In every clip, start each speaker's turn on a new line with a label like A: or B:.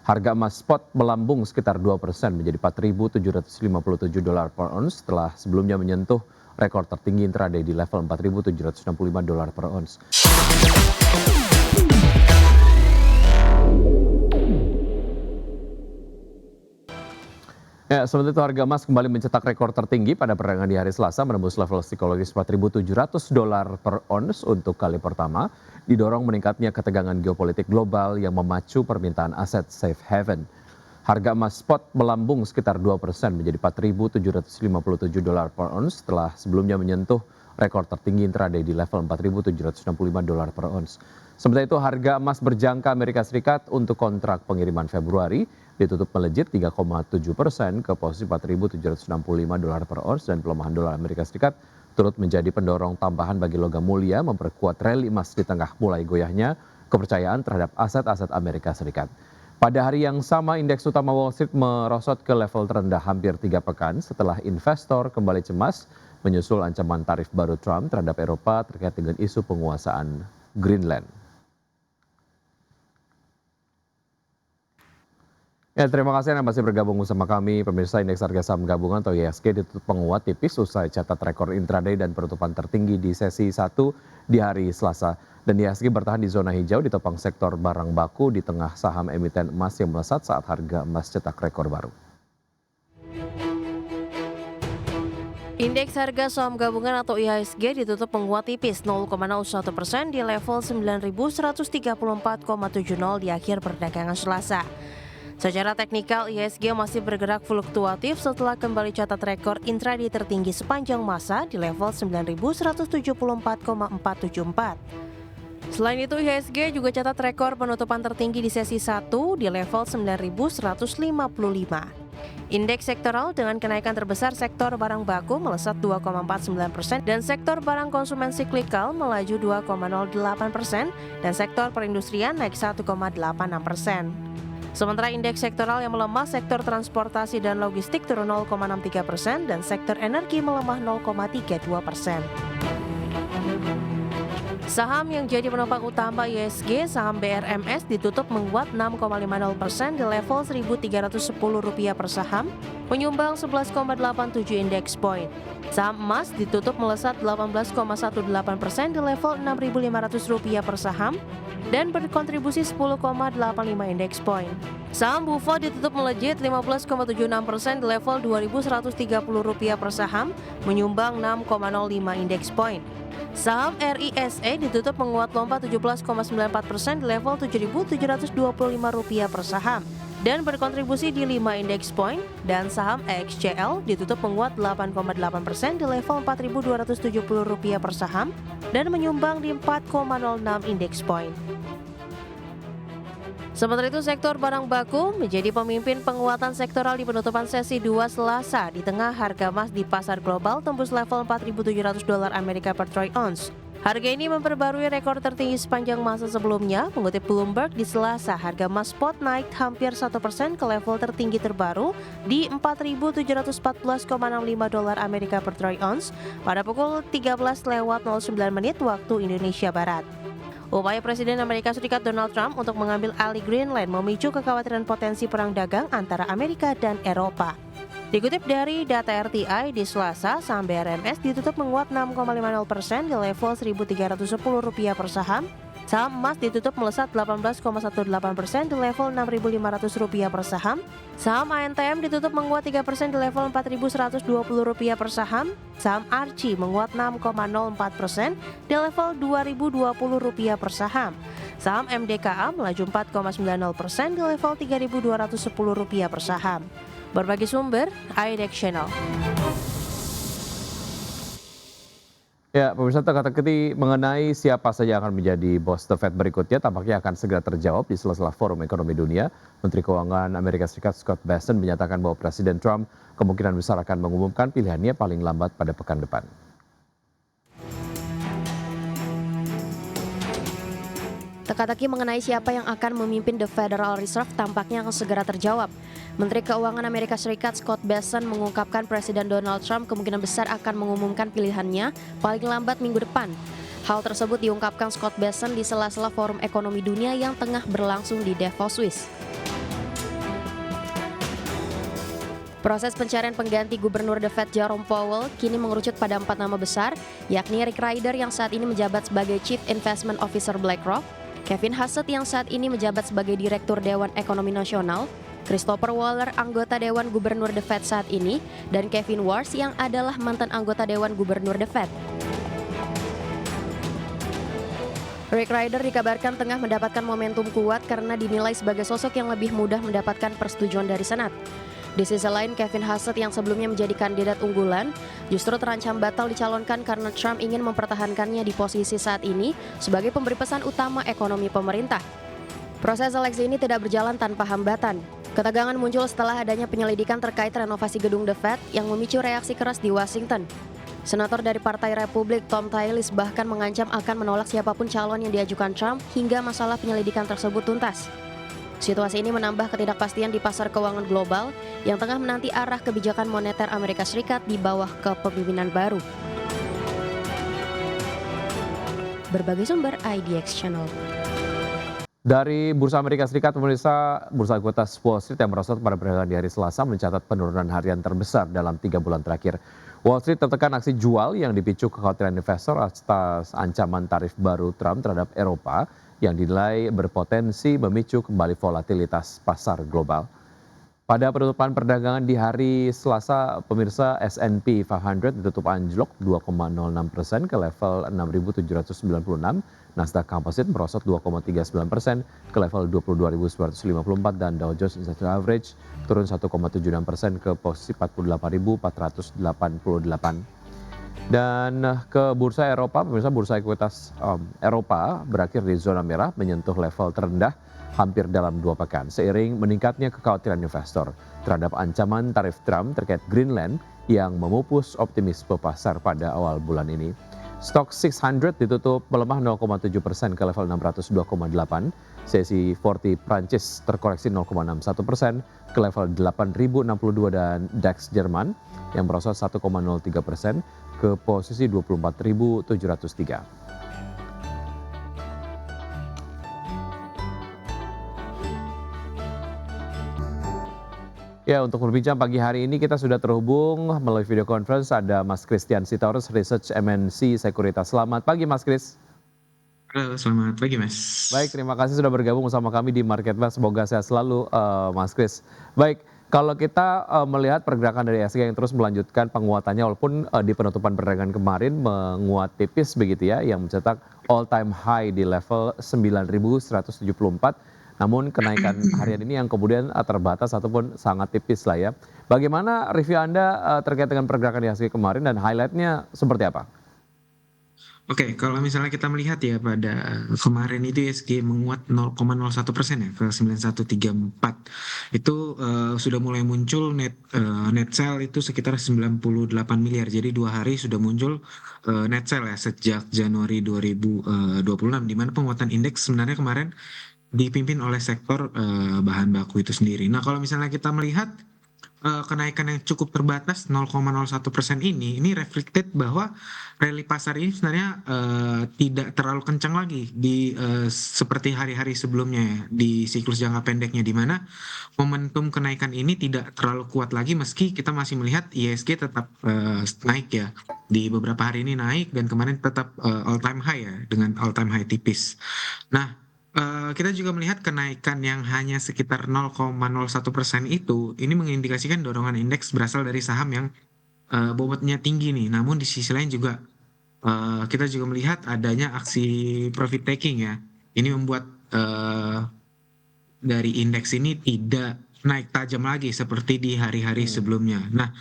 A: Harga emas spot melambung sekitar 2% menjadi $4.757 per ons setelah sebelumnya menyentuh rekor tertinggi intraday di level $4.765 per ons. Ya, sementara itu harga emas kembali mencetak rekor tertinggi pada perdagangan di hari Selasa menembus level psikologis $4.700 per ons untuk kali pertama, didorong meningkatnya ketegangan geopolitik global yang memacu permintaan aset safe haven. Harga emas spot melambung sekitar 2% menjadi $4.757 per ons setelah sebelumnya menyentuh rekor tertinggi intraday di level $4.765 per ons. Sementara itu harga emas berjangka Amerika Serikat untuk kontrak pengiriman Februari ditutup melejit 3,7% ke posisi $4.765 per ons dan pelemahan dolar Amerika Serikat turut menjadi pendorong tambahan bagi logam mulia memperkuat rally emas di tengah mulai goyahnya kepercayaan terhadap aset-aset Amerika Serikat. Pada hari yang sama, indeks utama Wall Street merosot ke level terendah hampir 3 pekan setelah investor kembali cemas menyusul ancaman tarif baru Trump terhadap Eropa terkait dengan isu penguasaan Greenland. Ya, terima kasih Anda masih bergabung bersama kami. Pemirsa, indeks harga saham gabungan atau IHSG ditutup menguat tipis usai catat rekor intraday dan penutupan tertinggi di sesi 1 di hari Selasa. Dan IHSG bertahan di zona hijau ditopang sektor barang baku di tengah saham emiten emas yang melesat saat harga emas cetak rekor baru.
B: Indeks harga saham gabungan atau IHSG ditutup menguat tipis 0,01% di level 9.134,70 di akhir perdagangan Selasa. Secara teknikal, IHSG masih bergerak fluktuatif setelah kembali catat rekor intraday tertinggi sepanjang masa di level 9.174,474. Selain itu, IHSG juga catat rekor penutupan tertinggi di sesi 1 di level 9.155. Indeks sektoral dengan kenaikan terbesar sektor barang baku melesat 2,49% dan sektor barang konsumen siklikal melaju 2,08% dan sektor perindustrian naik 1,86%. Sementara indeks sektoral yang melemah, sektor transportasi dan logistik turun 0,63% dan sektor energi melemah 0,32%. Saham yang jadi penopang utama IHSG, saham BRMS ditutup menguat 6,50% di level Rp1.310 per saham, menyumbang 11,87 indeks point. Saham emas ditutup melesat 18,18% di level Rp6.500 per saham dan berkontribusi 10,85 indeks point. Saham Bufo ditutup melejit 15,76% di level Rp2.130 per saham, menyumbang 6,05 indeks point. Saham RISE ditutup menguat lompat 17,94% di level Rp7.725 per saham dan berkontribusi di 5 indeks point, dan saham XCL ditutup menguat 8,8% di level Rp4.270 per saham dan menyumbang di 4,06 indeks point. Sementara itu, sektor barang baku menjadi pemimpin penguatan sektoral di penutupan sesi 2 Selasa di tengah harga emas di pasar global tembus level $4.700 Amerika per troy ounce. Harga ini memperbarui rekor tertinggi sepanjang masa sebelumnya. Mengutip Bloomberg, di Selasa harga emas spot naik hampir 1% ke level tertinggi terbaru di $4.714,65 Amerika per troy ounce pada pukul 13:09 waktu Indonesia Barat. Upaya Presiden Amerika Serikat Donald Trump untuk mengambil alih Greenland memicu kekhawatiran potensi perang dagang antara Amerika dan Eropa. Dikutip dari data RTI, di Selasa, saham BRMS ditutup menguat 6,50% di level Rp1.310 per saham. Saham emas ditutup melesat 18,18% di level Rp6.500 per saham. Saham ANTM ditutup menguat 3% di level Rp4.120 per saham. Saham ARCI menguat 6,04% di level Rp2.020 per saham. Saham MDKA melaju 4,90% di level Rp3.210 per saham. Berbagi sumber, IDEX Channel.
A: Ya, pemirsa, teka-teki mengenai siapa saja akan menjadi bos The Fed berikutnya tampaknya akan segera terjawab di sela-sela Forum Ekonomi Dunia. Menteri Keuangan Amerika Serikat Scott Bessent menyatakan bahwa Presiden Trump kemungkinan besar akan mengumumkan pilihannya paling lambat pada pekan depan.
C: Teka-teki mengenai siapa yang akan memimpin The Federal Reserve tampaknya akan segera terjawab. Menteri Keuangan Amerika Serikat Scott Bessent mengungkapkan Presiden Donald Trump kemungkinan besar akan mengumumkan pilihannya paling lambat minggu depan. Hal tersebut diungkapkan Scott Bessent di sela-sela Forum Ekonomi Dunia yang tengah berlangsung di Davos, Swiss. Proses pencarian pengganti Gubernur The Fed Jerome Powell kini mengerucut pada 4 nama besar, yakni Rick Ryder yang saat ini menjabat sebagai Chief Investment Officer BlackRock, Kevin Hassett yang saat ini menjabat sebagai Direktur Dewan Ekonomi Nasional, Christopher Waller, anggota Dewan Gubernur The Fed saat ini, dan Kevin Warsh yang adalah mantan anggota Dewan Gubernur The Fed. Rick Ryder dikabarkan tengah mendapatkan momentum kuat karena dinilai sebagai sosok yang lebih mudah mendapatkan persetujuan dari Senat. Di sisi lain, Kevin Hassett yang sebelumnya menjadi kandidat unggulan justru terancam batal dicalonkan karena Trump ingin mempertahankannya di posisi saat ini sebagai pemberi pesan utama ekonomi pemerintah. Proses seleksi ini tidak berjalan tanpa hambatan. Ketegangan muncul setelah adanya penyelidikan terkait renovasi gedung The Fed yang memicu reaksi keras di Washington. Senator dari Partai Republik Tom Tillis bahkan mengancam akan menolak siapapun calon yang diajukan Trump hingga masalah penyelidikan tersebut tuntas. Situasi ini menambah ketidakpastian di pasar keuangan global yang tengah menanti arah kebijakan moneter Amerika Serikat di bawah kepemimpinan baru. Berbagai sumber IDX Channel.
A: Dari Bursa Amerika Serikat, pemirsa, bursa ekuitas Wall Street yang merosot pada perdagangan di hari Selasa mencatat penurunan harian terbesar dalam 3 bulan terakhir. Wall Street tertekan aksi jual yang dipicu kekhawatiran investor atas ancaman tarif baru Trump terhadap Eropa yang dinilai berpotensi memicu kembali volatilitas pasar global. Pada penutupan perdagangan di hari Selasa, pemirsa S&P 500 ditutup anjlok 2,06% ke level 6.796, Nasdaq Composite merosot 2,39% ke level 22.954 dan Dow Jones Industrial Average turun 1,76% ke posisi 48.488. Dan ke bursa Eropa, pemirsa, bursa ekuitas Eropa berakhir di zona merah menyentuh level terendah hampir dalam 2 pekan seiring meningkatnya kekhawatiran investor terhadap ancaman tarif Trump terkait Greenland yang memupus optimisme pasar pada awal bulan ini. Stock 600 ditutup melemah 0,7% ke level 602,8. Sesi 40 Prancis terkoreksi 0,61% ke level 8.062 dan DAX Jerman yang merosot 1,03% ke posisi 24.703. Ya, untuk berbincang pagi hari ini kita sudah terhubung melalui video conference ada Mas Christian Sitorus, Research MNC Sekuritas. Selamat pagi Mas Chris.
D: Halo, selamat pagi Mas.
A: Baik, terima kasih sudah bergabung bersama kami di Market Plus. Semoga sehat selalu Mas Chris. Baik, kalau kita melihat pergerakan dari IHSG yang terus melanjutkan penguatannya walaupun di penutupan perdagangan kemarin menguat tipis begitu ya, yang mencetak all time high di level 9.174. Namun kenaikan harian ini yang kemudian terbatas ataupun sangat tipis lah ya. Bagaimana review Anda terkait dengan pergerakan IHSG kemarin dan highlight-nya seperti apa?
D: Oke, kalau misalnya kita melihat ya pada kemarin itu IHSG menguat 0,01% ya ke 9134. Itu sudah mulai muncul net sell itu sekitar 98 miliar. Jadi 2 hari sudah muncul net sell ya sejak Januari 2026 di mana penguatan indeks sebenarnya kemarin dipimpin oleh sektor bahan baku itu sendiri. Nah, kalau misalnya kita melihat kenaikan yang cukup terbatas 0,01% ini reflected bahwa rally pasar ini sebenarnya tidak terlalu kencang lagi di seperti hari-hari sebelumnya ya, di siklus jangka pendeknya di mana momentum kenaikan ini tidak terlalu kuat lagi meski kita masih melihat IHSG tetap naik ya. Di beberapa hari ini naik dan kemarin tetap all time high ya dengan all time high tipis. Nah, kita juga melihat kenaikan yang hanya sekitar 0,01% itu, ini mengindikasikan dorongan indeks berasal dari saham yang bobotnya tinggi nih. Namun di sisi lain juga kita juga melihat adanya aksi profit taking ya. Ini membuat dari indeks ini tidak naik tajam lagi seperti di hari-hari sebelumnya. Nah,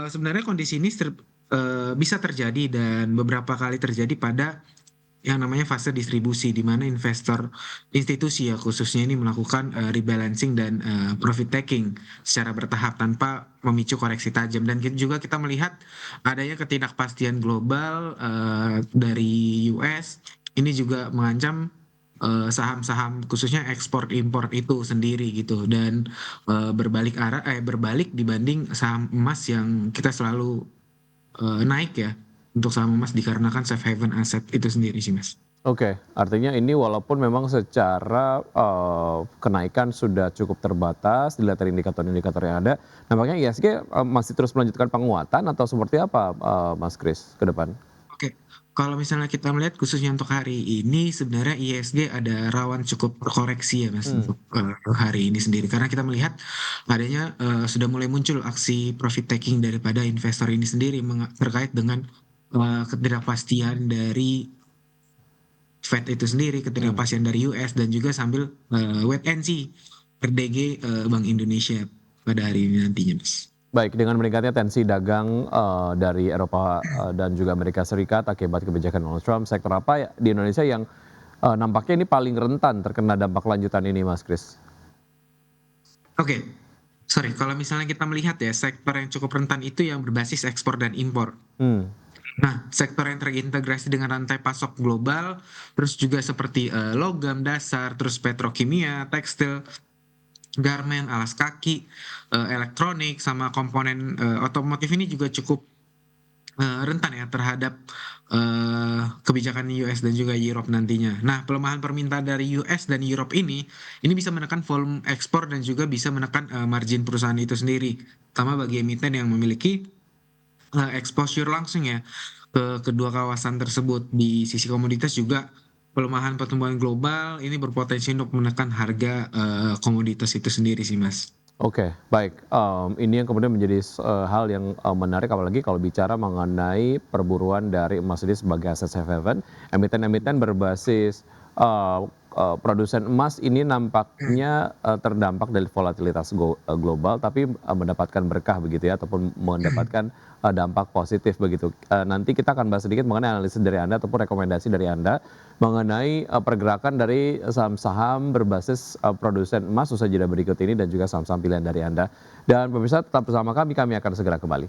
D: sebenarnya kondisi ini bisa terjadi dan beberapa kali terjadi pada yang namanya fase distribusi di mana investor institusi ya khususnya ini melakukan rebalancing dan profit taking secara bertahap tanpa memicu koreksi tajam dan juga kita melihat adanya ketidakpastian global dari US ini juga mengancam saham-saham khususnya ekspor impor itu sendiri gitu dan berbalik dibanding saham emas yang kita selalu naik ya untuk saham emas dikarenakan safe haven aset itu sendiri sih Mas.
A: Oke, artinya ini walaupun memang secara, kenaikan sudah cukup terbatas dilihat dari indikator-indikator yang ada, nampaknya IHSG, masih terus melanjutkan penguatan atau seperti apa, Mas Kris ke depan?
D: Oke, kalau misalnya kita melihat khususnya untuk hari ini sebenarnya ISG ada rawan cukup koreksi ya Mas
A: Mmm,
D: untuk hari ini sendiri karena kita melihat adanya sudah mulai muncul aksi profit taking daripada investor ini sendiri terkait dengan ketidakpastian dari Fed itu sendiri,
A: mmm.
D: ketidakpastian dari US dan juga sambil wait and see RDG Bank Indonesia pada hari ini nantinya Mas.
A: Baik, dengan meningkatnya tensi dagang, dari Eropa, dan juga Amerika Serikat akibat kebijakan Donald Trump, sektor apa ya di Indonesia yang, nampaknya ini paling rentan terkena dampak lanjutan ini, Mas Kris?
D: Oke, sorry kalau misalnya kita melihat ya sektor yang cukup rentan itu yang berbasis ekspor dan impor.
A: Mmm,
D: Nah, sektor yang terintegrasi dengan rantai pasok global, terus juga seperti logam dasar, terus petrokimia, tekstil, garmen, alas kaki, elektronik, sama komponen otomotif ini juga cukup rentan ya terhadap kebijakan US dan juga Europe nantinya. Nah, pelemahan permintaan dari US dan Europe ini bisa menekan volume ekspor dan juga bisa menekan margin perusahaan itu sendiri. Terutama bagi emiten yang memiliki exposure langsung ya ke kedua kawasan tersebut. Di sisi komoditas juga pelemahan pertumbuhan global ini berpotensi untuk menekan harga komoditas itu sendiri sih, Mas.
A: oke, baik, ini yang kemudian menjadi hal yang, menarik apalagi kalau bicara mengenai perburuan dari emas ini sebagai aset safe haven, emiten-emiten berbasis, eee eee, produsen emas ini nampaknya, terdampak dari volatilitas global tapi, mendapatkan berkah begitu ya ataupun mendapatkan, dampak positif begitu. Nanti kita akan bahas sedikit mengenai analisis dari Anda ataupun rekomendasi dari Anda mengenai, pergerakan dari saham-saham berbasis, produsen emas usai jeda berikut ini dan juga saham-saham pilihan dari Anda. Dan pemirsa tetap bersama kami akan segera kembali.